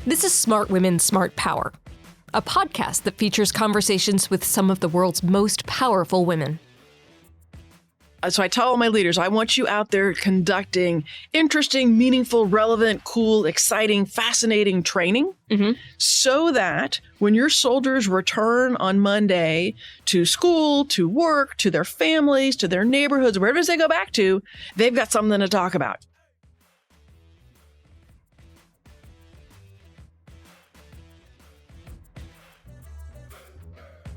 This is Smart Women, Smart Power, a podcast that features conversations with some of the world's most powerful women. So I tell all my leaders, I want you out there conducting interesting, meaningful, relevant, cool, exciting, fascinating training so that when your soldiers return on Monday to school, to work, to their families, to their neighborhoods, wherever it is they go back to, they've got something to talk about.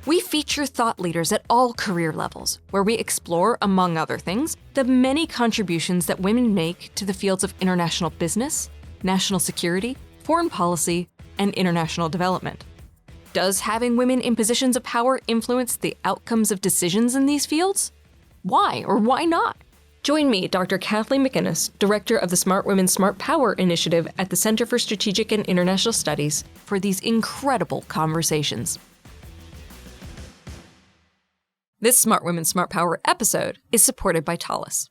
We feature thought leaders at all career levels, where we explore, among other things, the many contributions that women make to the fields of international business, national security, foreign policy, and international development. Does having women in positions of power influence the outcomes of decisions in these fields? Why or why not? Join me, Dr. Kathleen McInnis, Director of the Smart Women, Smart Power Initiative at the Center for Strategic and International Studies, for these incredible conversations. This Smart Women, Smart Power episode is supported by Thales.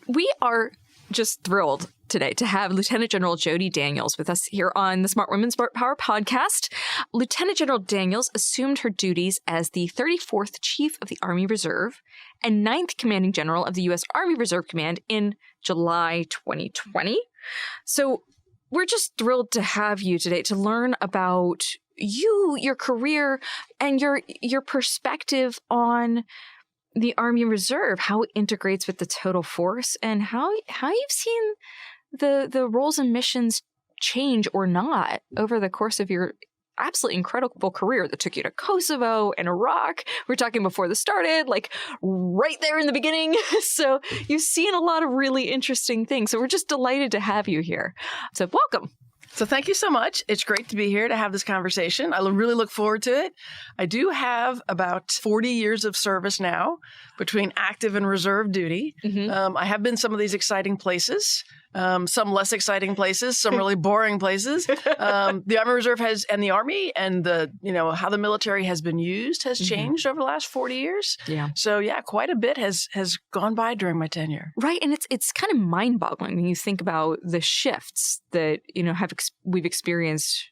We are just thrilled today to have Lieutenant General Jody Daniels with us here on the Smart Women, Smart Power podcast. Lieutenant General Daniels assumed her duties as the 34th Chief of the Army Reserve and 9th Commanding General of the U.S. Army Reserve Command in July 2020. So we're just thrilled to have you today to learn about you, your career, and your perspective on the Army Reserve, how it integrates with the total force, and how you've seen the roles and missions change or not over the course of your absolutely incredible career that took you to Kosovo and Iraq. We were talking before this started, like right there in the beginning. So you've seen a lot of really interesting things. So we're just delighted to have you here. So welcome. So thank you so much. It's great to be here to have this conversation. I really look forward to it. I do have about 40 years of service now between active and reserve duty. I have been some of these exciting places, some less exciting places, some really boring places. The Army Reserve and the Army and how the military has been used has changed over the last 40 years. Yeah. So yeah, quite a bit has gone by during my tenure. Right, and it's kind of mind-boggling when you think about the shifts that we've experienced.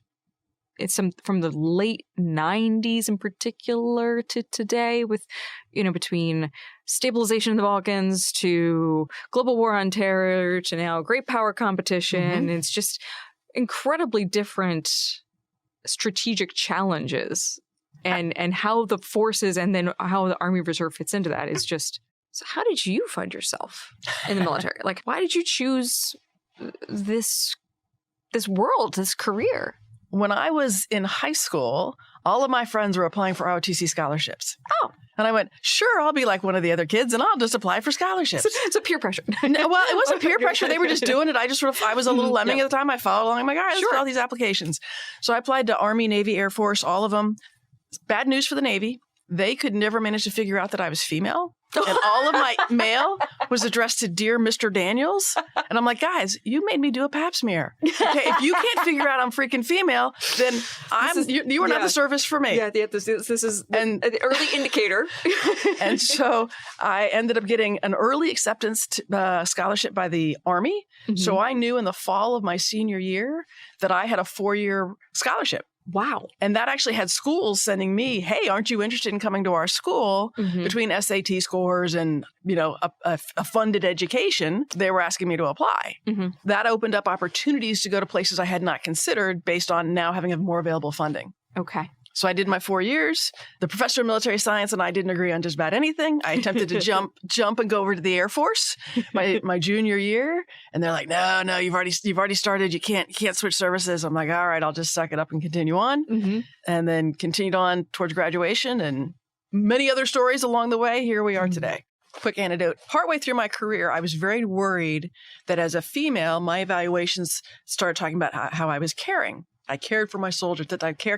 It's from the late 90s in particular to today, with between stabilization in the Balkans to global war on terror to now great power competition. It's just incredibly different strategic challenges, and how the forces and then how the Army Reserve fits into that is just. So how did you find yourself in the military? Like, why did you choose this world, this career? When I was in high school, all of my friends were applying for ROTC scholarships. Oh. And I went, sure, I'll be like one of the other kids and I'll just apply for scholarships. So peer pressure. No, well, it wasn't peer pressure. They were just doing it. I was a little lemming at the time. I followed along. I'm like, all right, let's fill out these applications. So I applied to Army, Navy, Air Force, all of them. Bad news for the Navy. They could never manage to figure out that I was female. And all of my mail was addressed to Dear Mr. Daniels. And I'm like, guys, you made me do a pap smear. Okay, if you can't figure out I'm freaking female, then you are not the service for me. Yeah, this is an early indicator. And so I ended up getting an early acceptance scholarship by the Army. So I knew in the fall of my senior year that I had a 4-year scholarship. Wow. And that actually had schools sending me, hey, aren't you interested in coming to our school? Between SAT scores and, a funded education, they were asking me to apply. That opened up opportunities to go to places I had not considered based on now having more available funding. Okay. So I did my 4 years. The professor of military science and I didn't agree on just about anything. I attempted to jump and go over to the Air Force my junior year, and they're like, "No, you've already started. You can't switch services." I'm like, "All right, I'll just suck it up and continue on." And then continued on towards graduation and many other stories along the way. Here we are today. Quick anecdote. Partway through my career, I was very worried that as a female, my evaluations started talking about how I was caring. I cared for my soldiers, that I care.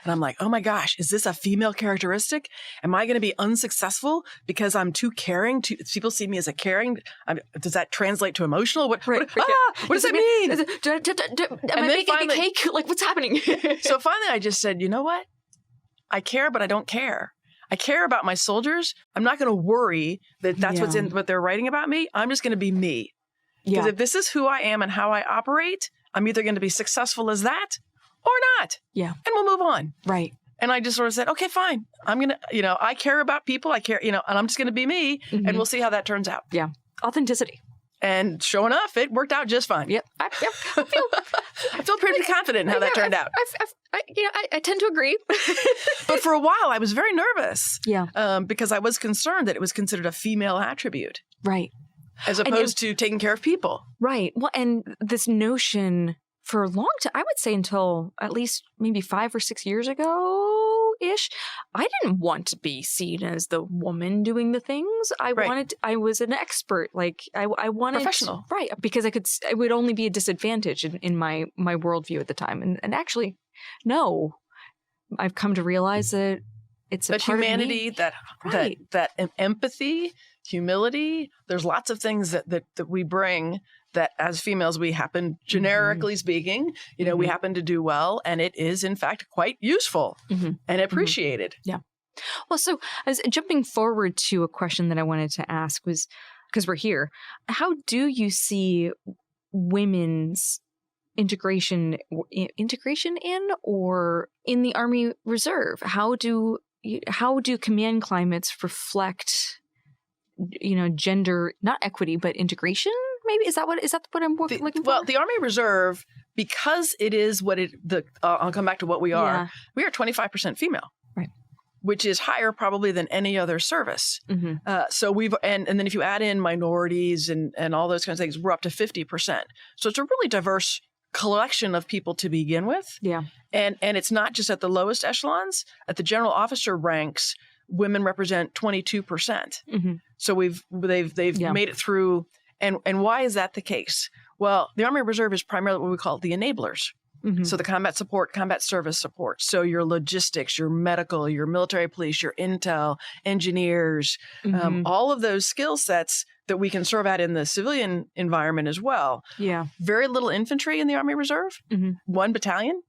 And I'm like, oh my gosh, is this a female characteristic? Am I going to be unsuccessful because I'm too caring? People see me as a caring. Does that translate to emotional? What does that mean? Am I making a cake? Like, what's happening? So finally I just said, you know what? I care, but I don't care. I care about my soldiers. I'm not going to worry that that's what they're writing about me. I'm just going to be me. Because if this is who I am and how I operate, I'm either going to be successful as that or not. Yeah. And we'll move on. Right. And I just sort of said, okay, fine. I'm going to, I care about people. I care, and I'm just going to be me. Mm-hmm. And we'll see how that turns out. Yeah. Authenticity. And sure enough, it worked out just fine. Yep. I feel pretty confident in how that turned out. I tend to agree. But for a while, I was very nervous. Yeah. Because I was concerned that it was considered a female attribute. Right. As opposed to taking care of people. Right. Well, and this notion for a long time, I would say until at least maybe 5 or 6 years ago-ish, I didn't want to be seen as the woman doing the things. I was an expert. Like I wanted professional. Right. Because it would only be a disadvantage in my worldview at the time. And actually, no, I've come to realize that it's a that part humanity, of me. that empathy, humility. There's lots of things that we bring that as females we happen, generically speaking, we happen to do well, and it is in fact quite useful and appreciated. Yeah. Well, so as jumping forward to a question that I wanted to ask was, because we're here, how do you see women's integration in or in the Army Reserve? How do command climates reflect gender, not equity, but integration? Maybe is that what I'm looking for? Well, the Army Reserve, because it is I'll come back to what we are. Yeah. We are 25% female, right? Which is higher probably than any other service. Mm-hmm. So and then if you add in minorities and all those kinds of things, we're up to 50%. So it's a really diverse collection of people to begin with. Yeah, and it's not just at the lowest echelons. At the general officer ranks, women represent 22%. Mm-hmm. So they've made it through. And why is that the case? Well, the Army Reserve is primarily what we call the enablers. Mm-hmm. So the combat support, combat service support. So your logistics, your medical, your military police, your intel, engineers, all of those skill sets that we can serve at in the civilian environment as well. Yeah. Very little infantry in the Army Reserve. 1 battalion.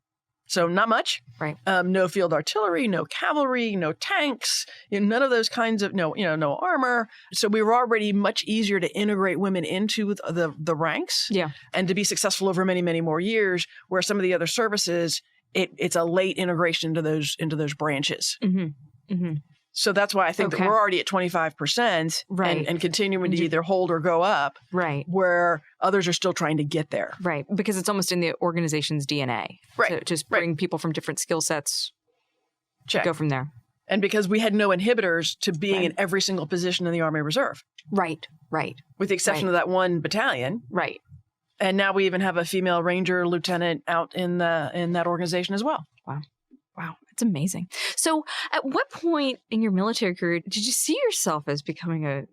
So not much. Right. No field artillery, no cavalry, no tanks, none of those kinds of, no armor. So we were already much easier to integrate women into the ranks. Yeah. And to be successful over many, many more years, where some of the other services, it's a late integration into those branches. Mm-hmm. Mm-hmm. So that's why I think that we're already at 25%, right, and continuing to either hold or go up, right, where others are still trying to get there. Right, because it's almost in the organization's DNA. Right. To just bring people from different skill sets, check, go from there. And because we had no inhibitors to being in every single position in the Army Reserve. Right. With the exception of that 1 battalion. Right. And now we even have a female ranger lieutenant out in that organization as well. Wow, it's amazing. So at what point in your military career did you see yourself as becoming a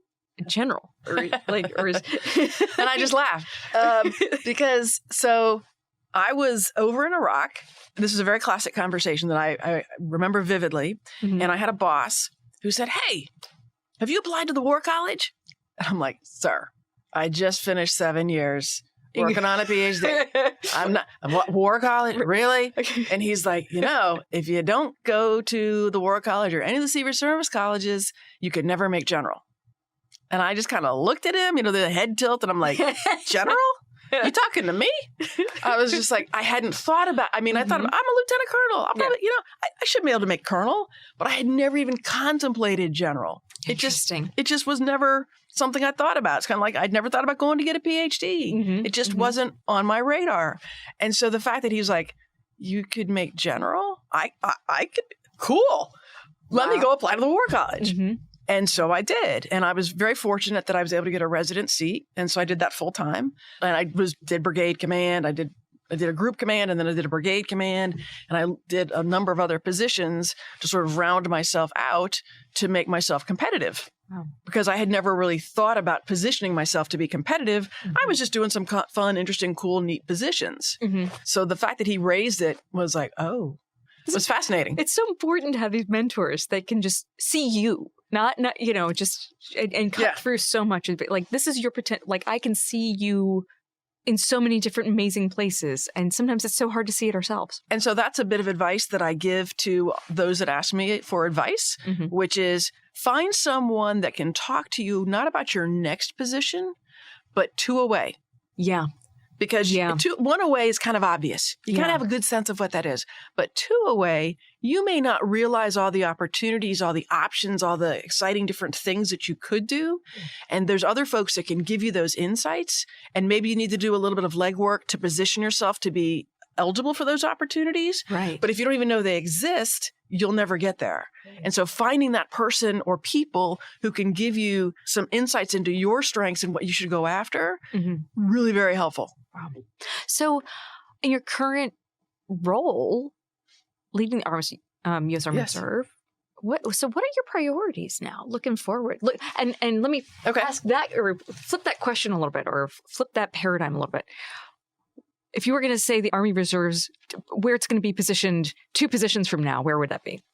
general? Or and I just laughed because I was over in Iraq. This is a very classic conversation that I remember vividly. Mm-hmm. And I had a boss who said, "Hey, have you applied to the War College?" And I'm like, "Sir, I just finished 7 years working on a PhD. I'm what, War College? Really?" Okay. And he's like, if you don't go to the War College or any of the Secret Service colleges, you could never make general. And I just kind of looked at him, the head tilt, and I'm like, "General? You talking to me?" I was just like, I hadn't thought about, I thought, I'm a lieutenant colonel. I'm probably, I should be able to make colonel, but I had never even contemplated general. Interesting. It just was never something I thought about. It's kind of like I'd never thought about going to get a PhD. Mm-hmm. It just wasn't on my radar. And so the fact that he's like, "You could make general? I could, cool. Let me go apply to the War College." Mm-hmm. And so I did. And I was very fortunate that I was able to get a resident seat. And so I did that full time. And I did brigade command. I did a group command, and then I did a brigade command. And I did a number of other positions to sort of round myself out to make myself competitive. Wow. Because I had never really thought about positioning myself to be competitive. Mm-hmm. I was just doing some fun, interesting, cool, neat positions. Mm-hmm. So the fact that he raised it was like, oh, it was fascinating. It's so important to have these mentors that can just see you. Not just and cut through so much. Like, this is your potential. Like, I can see you in so many different amazing places. And sometimes it's so hard to see it ourselves. And so that's a bit of advice that I give to those that ask me for advice, which is find someone that can talk to you, not about your next position, but 2 away. Yeah. Because one away is kind of obvious. You kind of have a good sense of what that is. But 2 away, you may not realize all the opportunities, all the options, all the exciting different things that you could do. And there's other folks that can give you those insights. And maybe you need to do a little bit of legwork to position yourself to be eligible for those opportunities. Right. But if you don't even know they exist, you'll never get there. And so finding that person or people who can give you some insights into your strengths and what you should go after, really very helpful. Wow. So in your current role, leading the U.S. Army Reserve, what are your priorities now looking forward? Look, and let me ask that, or flip that question a little bit, or flip that paradigm a little bit. If you were going to say the Army Reserves, where it's going to be positioned 2 positions from now, where would that be?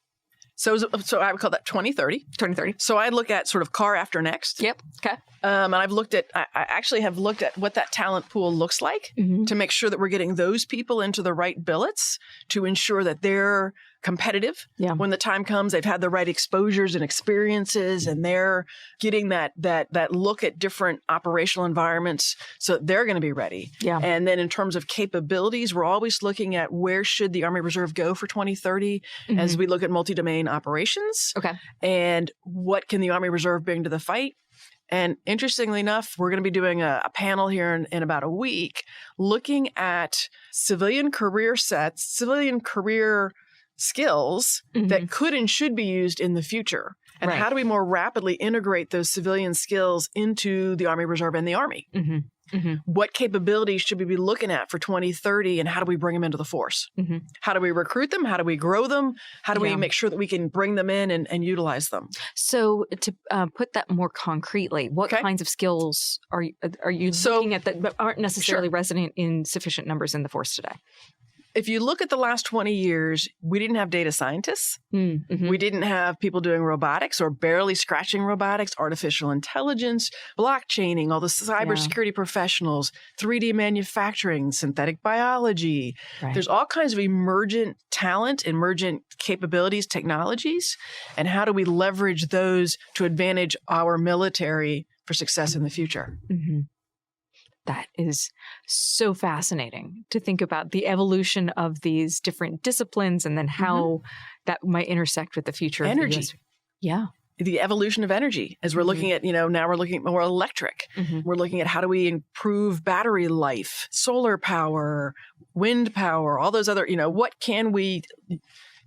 So I would call that 2030. 2030. So I look at sort of car after next. Yep. Okay. And I actually have looked at what that talent pool looks like to make sure that we're getting those people into the right billets to ensure that they're competitive when the time comes. They've had the right exposures and experiences, and they're getting that look at different operational environments, so they're going to be ready. Yeah. And then in terms of capabilities, we're always looking at where should the Army Reserve go for 2030 as we look at multi-domain operations. Okay. And what can the Army Reserve bring to the fight? And interestingly enough, we're going to be doing a panel here in about a week looking at civilian career sets, civilian career skills that could and should be used in the future. And how do we more rapidly integrate those civilian skills into the Army Reserve and the Army? What capabilities should we be looking at for 2030, and how do we bring them into the force? How do we recruit them? How do we grow them? How do we make sure that we can bring them in and utilize them? So to put that more concretely, what kinds of skills are you looking at that aren't necessarily resident in sufficient numbers in the force today? If you look at the last 20 years, we didn't have data scientists. We didn't have people doing robotics or barely scratching robotics, artificial intelligence, blockchaining, all the cybersecurity professionals, 3D manufacturing, synthetic biology. There's all kinds of emergent talent, emergent capabilities, technologies. And how do we leverage those to advantage our military for success in the future? That is so fascinating to think about the evolution of these different disciplines and then how that might intersect with the future of energy. Yeah. The evolution of energy as we're looking at, now we're looking at more electric. We're looking at how do we improve battery life, solar power, wind power, all those other, what can we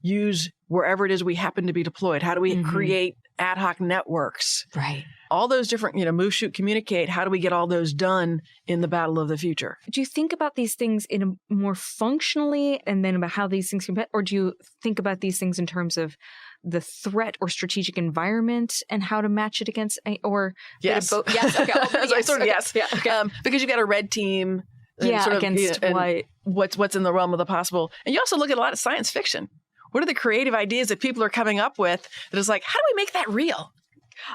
use wherever it is we happen to be deployed? How do we create ad hoc networks? Right. All those different, move, shoot, communicate. How do we get all those done in the battle of the future? Do you think about these things in a more functionally and then about how these things compete? Or do you think about these things in terms of the threat or strategic environment and how to match it against, or yes. Yes. Okay. Yes. Yeah. Okay. Because you've got a red team. Against what's in the realm of the possible. And you also look at a lot of science fiction. What are the creative ideas that people are coming up with that is like, how do we make that real?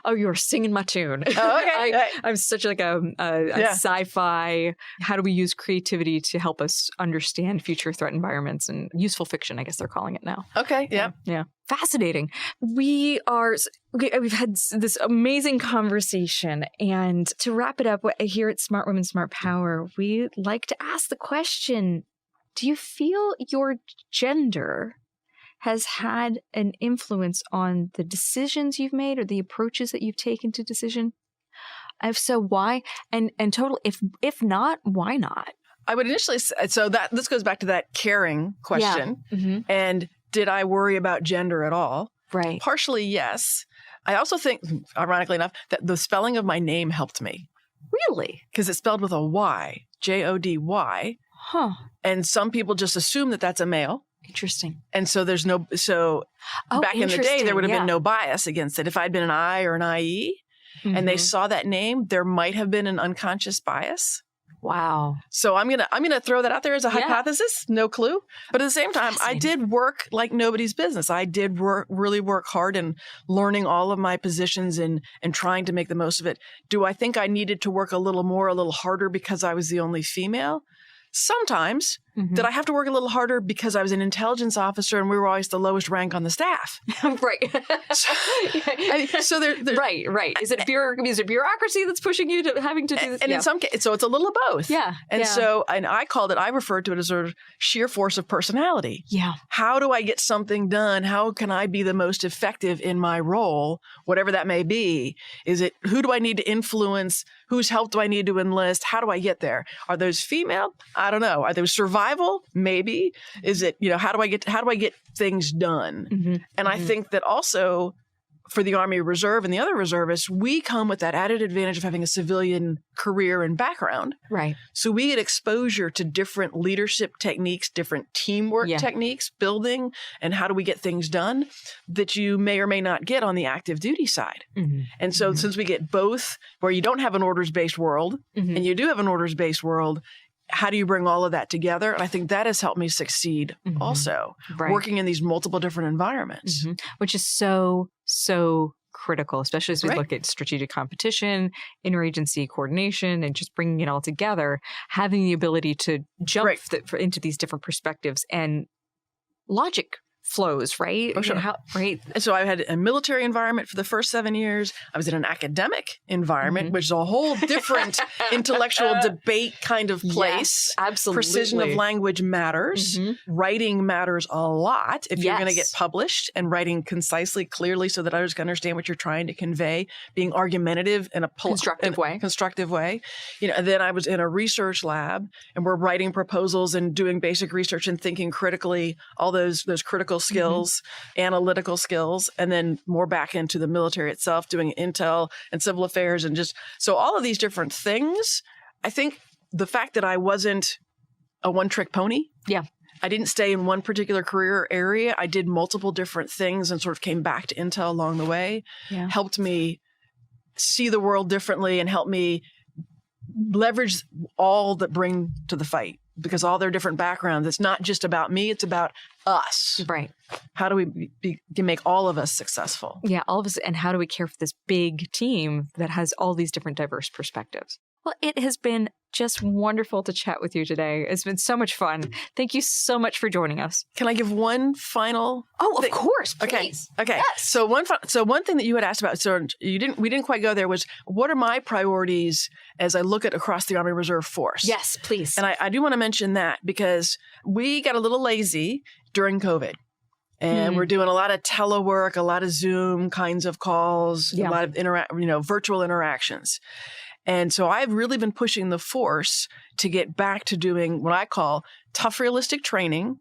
Oh, you're singing my tune. Oh, okay. I'm such like a sci-fi. How do we use creativity to help us understand future threat environments and useful fiction, I guess they're calling it now. Okay. Yeah. Yeah. Fascinating. We've had this amazing conversation. And to wrap it up, here at Smart Women, Smart Power, we like to ask the question, do you feel your gender has had an influence on the decisions you've made or the approaches that you've taken to decision? If so, why? And total, if not, why not? I would initially say, so that this goes back to that caring question. Yeah. And did I worry about gender at all? Right. Partially, yes. I also think, ironically enough, that the spelling of my name helped me. Really? Because it's spelled with a Y, Jody. Huh. And some people just assume that that's a male. Interesting. And so back in the day, there would have been no bias against it. If I'd been an I or an IE and they saw that name, there might have been an unconscious bias. Wow. So I'm gonna throw that out there as a hypothesis. No clue. But at the same time, I did work like nobody's business. I did really work hard in learning all of my positions and trying to make the most of it. Do I think I needed to work a little more, a little harder because I was the only female? Sometimes. Did I have to work a little harder because I was an intelligence officer and we were always the lowest rank on the staff? Right. So right. Is it bureaucracy that's pushing you to having to do this? And in some cases, so it's a little of both. Yeah. And so, and I referred to it as sort of sheer force of personality. Yeah. How do I get something done? How can I be the most effective in my role, whatever that may be? Is it, who do I need to influence? Whose help do I need to enlist? How do I get there? Are those female? I don't know. Are those survival? Maybe. Is it, how do I get things done? And I think that also for the Army Reserve and the other reservists, we come with that added advantage of having a civilian career and background. Right. So we get exposure to different leadership techniques, different teamwork techniques, building, and how do we get things done that you may or may not get on the active duty side. And so since we get both, where you don't have an orders-based world and you do have an orders-based world, how do you bring all of that together? And I think that has helped me succeed also, working in these multiple different environments. Which is so critical, especially as we look at strategic competition, interagency coordination, and just bringing it all together, having the ability to jump into these different perspectives and logic flows, right? Oh, sure. And so I had a military environment for the first 7 years. I was in an academic environment, which is a whole different intellectual debate kind of place. Yes, absolutely. Precision of language matters. Writing matters a lot if you're going to get published, and writing concisely, clearly, so that others can understand what you're trying to convey, being argumentative in a constructive way. And then I was in a research lab, and we're writing proposals and doing basic research and thinking critically, all those critical skills, analytical skills, and then more back into the military itself, doing intel and civil affairs, and just so all of these different things. I think the fact that I wasn't a one-trick pony. I didn't stay in one particular career area. I did multiple different things and sort of came back to intel along the way. Helped me see the world differently and helped me leverage all that bring to the fight. Because all their different backgrounds, it's not just about me, it's about us. Right. How do we make all of us successful? Yeah, all of us. And how do we care for this big team that has all these different diverse perspectives? Well, it has been just wonderful to chat with you today. It's been so much fun. Thank you so much for joining us. Can I give one final? Of course, please. Okay. Yes. So one thing that you had asked about, so we didn't quite go there, was what are my priorities as I look at across the Army Reserve Force? Yes, please. And I do want to mention that because we got a little lazy during COVID. And we're doing a lot of telework, a lot of Zoom kinds of calls, a lot of virtual interactions. And so I've really been pushing the force to get back to doing what I call tough, realistic training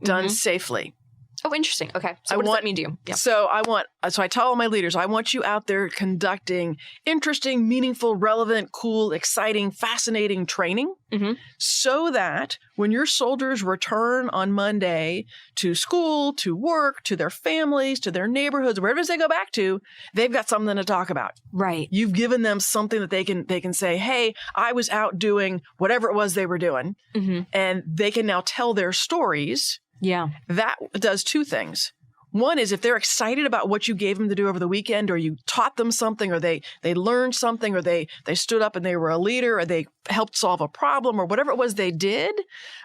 done safely. Oh, interesting. Okay. So what does that mean to you? Yeah. So I tell all my leaders, I want you out there conducting interesting, meaningful, relevant, cool, exciting, fascinating training so that when your soldiers return on Monday to school, to work, to their families, to their neighborhoods, wherever they go back to, they've got something to talk about. Right. You've given them something that they can say, hey, I was out doing whatever it was they were doing, and they can now tell their stories. Yeah. That does two things. One is if they're excited about what you gave them to do over the weekend, or you taught them something, or they learned something, or they stood up and they were a leader, or they helped solve a problem, or whatever it was they did,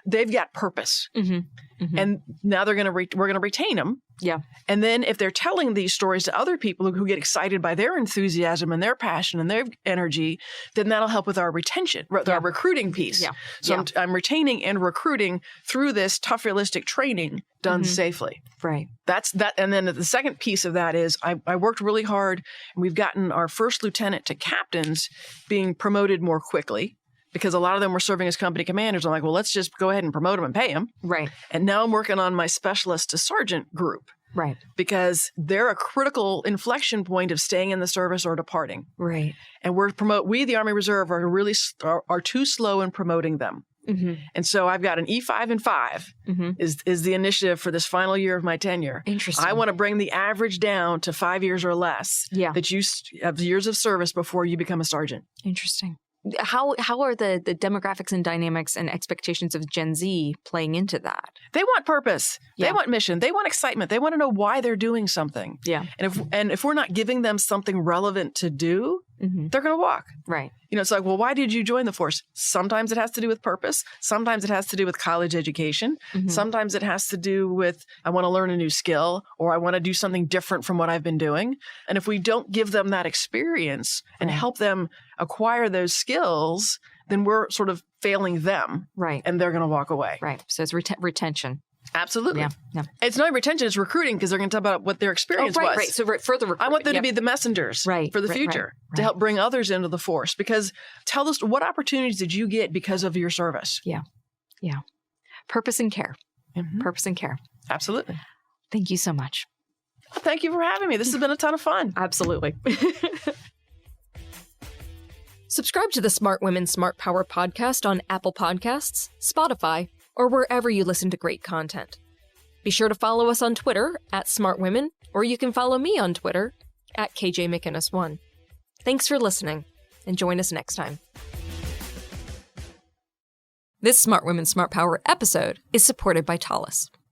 they've got purpose. And now we're going to retain them. Yeah. And then if they're telling these stories to other people who get excited by their enthusiasm and their passion and their energy, then that'll help with our retention, our recruiting piece. Yeah. So I'm retaining and recruiting through this tough, realistic training done safely. Right. That's that. And then the second piece of that is I worked really hard, and we've gotten our first lieutenant to captains being promoted more quickly, because a lot of them were serving as company commanders. I'm like, well, let's just go ahead and promote them and pay them. Right. And now I'm working on my specialist to sergeant group. Right. Because they're a critical inflection point of staying in the service or departing. Right. And we, the Army Reserve, are too slow in promoting them. And so I've got an E5 and 5 is the initiative for this final year of my tenure. Interesting. I want to bring the average down to 5 years or less. Yeah. That you have years of service before you become a sergeant. Interesting. How are the demographics and dynamics and expectations of Gen Z playing into that? They want purpose. Yeah. They want mission. They want excitement. They want to know why they're doing something. Yeah. And if we're not giving them something relevant to do, they're going to walk. Right. It's like, well, why did you join the force? Sometimes it has to do with purpose. Sometimes it has to do with college education. Sometimes it has to do with, I want to learn a new skill, or I want to do something different from what I've been doing. And if we don't give them that experience and help them acquire those skills, then we're sort of failing them. Right. And they're going to walk away. Right. So it's retention. Absolutely. Yeah. It's not retention, it's recruiting, because they're going to talk about what their experience was. Right. So further recruitment. I want them to be the messengers for the future to help bring others into the force. Because tell us, what opportunities did you get because of your service? Yeah. Purpose and care. Purpose and care. Absolutely. Thank you so much. Thank you for having me. This has been a ton of fun. Absolutely. Subscribe to the Smart Women, Smart Power podcast on Apple Podcasts, Spotify, or wherever you listen to great content. Be sure to follow us on Twitter @SmartWomen, or you can follow me on Twitter @KJMcInnis1. Thanks for listening, and join us next time. This Smart Women, Smart Power episode is supported by Talus.